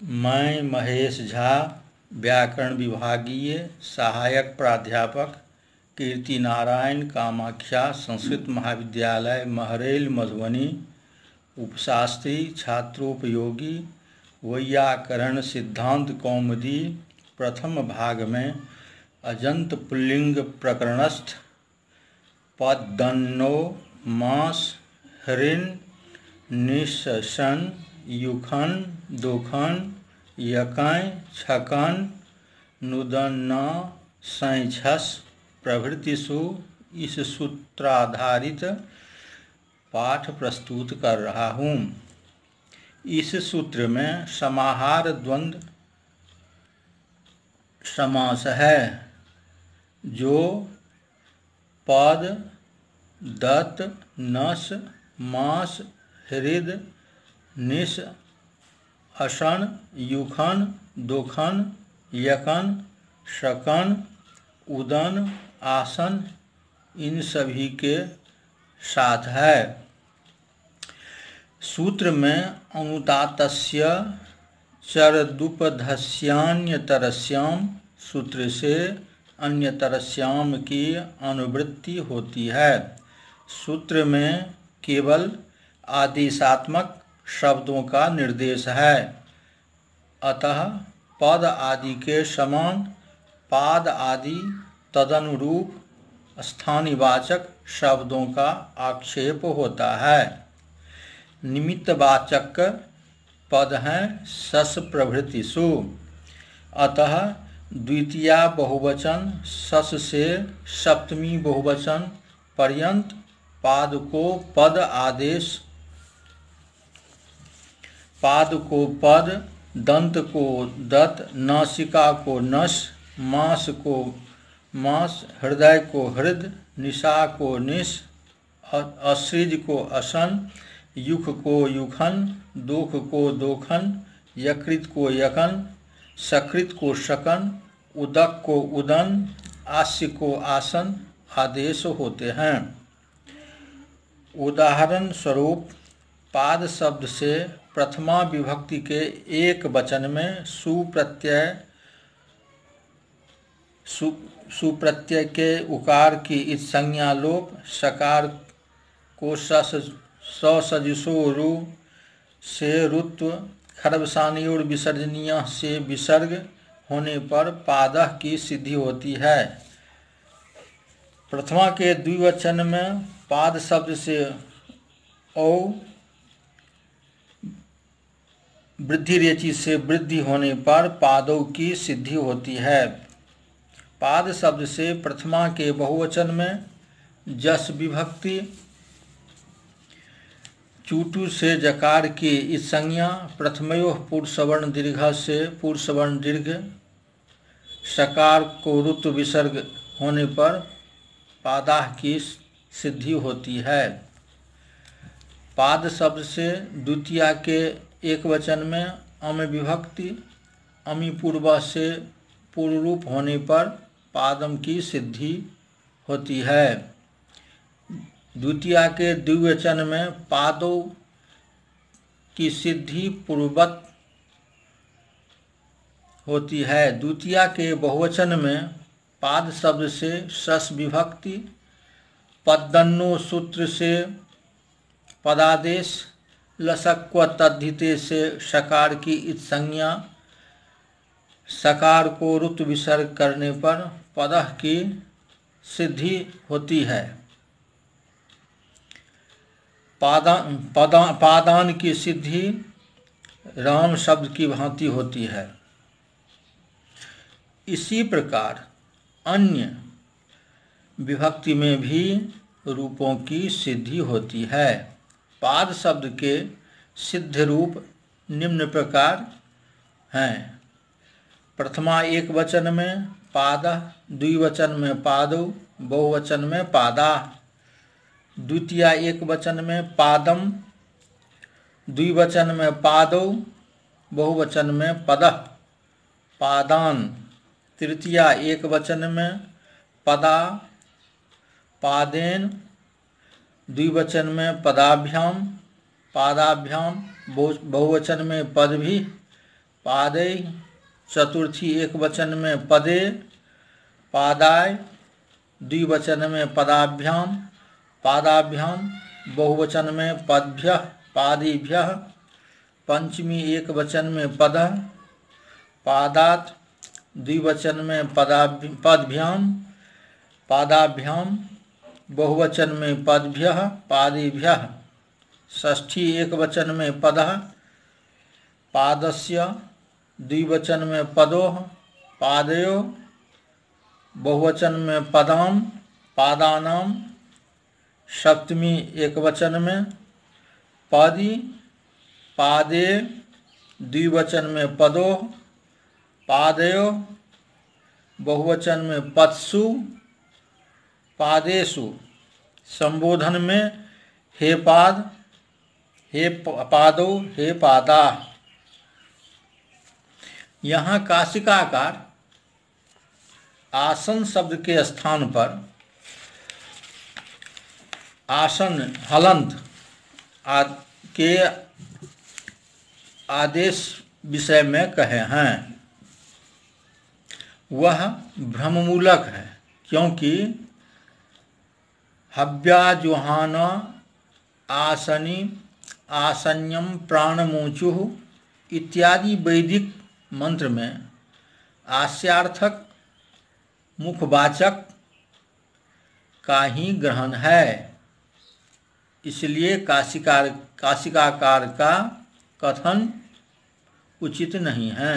मैं महेश झा, व्याकरण विभागीय सहायक प्राध्यापक, कीर्ति नारायण कामाख्या संस्कृत महाविद्यालय महरैल मधुबनी, उपशास्त्री छात्रोपयोगी वैयाकरण सिद्धांत कौमुदी प्रथम भाग में अजंत पुल्लिंग प्रकरणस्थ पदन्नो मास हृन् निःशन युखन दोखन यकैं छकन नुदन्ना सैंछस प्रभृतिषु इस सूत्राधारित पाठ प्रस्तुत कर रहा हूँ। इस सूत्र में समाहार द्वंद्व समास है, जो पद दत्त नस मास हृद निश अशन युखन दोखन यकन शकन उदन आसन इन सभी के साथ है। सूत्र में अनुदात्तस्य चरदुपधस्यान्यतरस्याम सूत्र से अन्यतरस्याम की अनुवृत्ति होती है। सूत्र में केवल आदेशात्मक शब्दों का निर्देश है, अतः पद आदि के समान पाद आदि तदनुरूप स्थानिवाचक शब्दों का आक्षेप होता है। निमित्तवाचक पद हैं सस प्रभृतिषु, अतः द्वितीया बहुवचन सस से सप्तमी बहुवचन पर्यंत पाद को पद आदेश, पाद को पद, दंत को दत्त, नासिका को नस, मास को मास, हृदय को हृद, निशा को निश, अश्रिज को असन, युख को युखन, दोख को दोखन, यकृत को यकन, सकृत को शकन, उदक को उदन, आस्य को आसन आदेश होते हैं। उदाहरण स्वरूप पाद शब्द से प्रथमा विभक्ति के एक वचन में सुप्रत्यय के उकार की इस संज्ञा लोप, सकार को ससजुषो रु से रुत्व, खरबसानयोर विसर्जनीय से विसर्ग होने पर पादः की सिद्धि होती है। प्रथमा के द्विवचन में पाद शब्द से औ वृद्धि रेचि से वृद्धि होने पर पादों की सिद्धि होती है। पाद शब्द से प्रथमा के बहुवचन में जस विभक्ति, चूटू से जकार की इस संज्ञा, प्रथमयोः पुरुषवर्ण दीर्घ से पुरुषवर्ण दीर्घ, सकार को रुत्व विसर्ग होने पर पादाः की सिद्धि होती है। पाद शब्द से द्वितीया के एक वचन में अम विभक्ति, अमी पूर्व से पूर्व रूप होने पर पादम की सिद्धि होती है। द्वितीया के द्विवचन में पादों की सिद्धि पूर्ववत होती है। द्वितीया के बहुवचन में पाद शब्द से सस विभक्ति, पदन्नो सूत्र से पदादेश, लसक्व तद्धिते से सकार की इस संज्ञा, सकार को रुत्व विसर्ग करने पर पदः की सिद्धि होती है। पादान की सिद्धि राम शब्द की भांति होती है। इसी प्रकार अन्य विभक्ति में भी रूपों की सिद्धि होती है। पाद शब्द के सिद्ध रूप निम्न प्रकार हैं। प्रथमा एक वचन में पादः, द्विवचन में पादौ, बहुवचन में पादाः। द्वितीया एक वचन में पादम, द्विवचन में पादौ, बहुवचन में पदः पादान। तृतीया एक वचन में पदा पादेन, द्विवचन में पदाभ्याम पादाभ्याम, बहुवचन में पद भी पादै, चतुर्थी एक वचन में पदे, पादाय द्विवचन में पदाभ्याम, पादाभ्याम बहुवचन में पदभ्यः, पादिभ्यः, पंचमी एक वचन में पदः, पादात् द्विवचन में पदभ्याम, पादाभ्याम बहुवचन में पदभ्यः, पादिभ्यः, षष्ठी एक वचन में पदः, पादस्य द्विवचन में पदोः, पादयोः बहुवचन में पदाम, पादानाम, सप्तमी एक वचन में पादी, पादे द्विवचन में पदोः, पादयोः बहुवचन में पत्सु, पादेषु संबोधन में हे पाद, हे पादो, हे पादा। यहाँ काशिकाकार आसन शब्द के स्थान पर आसन हलंत के आदेश विषय में कहे हैं। वह भ्रममूलक है, क्योंकि हव्याजुहान आसनी, आसन्यम प्राणमोचुः इत्यादि वैदिक मंत्र में आस्यार्थक मुखवाचक का ही ग्रहण है। इसलिए काशिकाकार का कथन उचित नहीं है।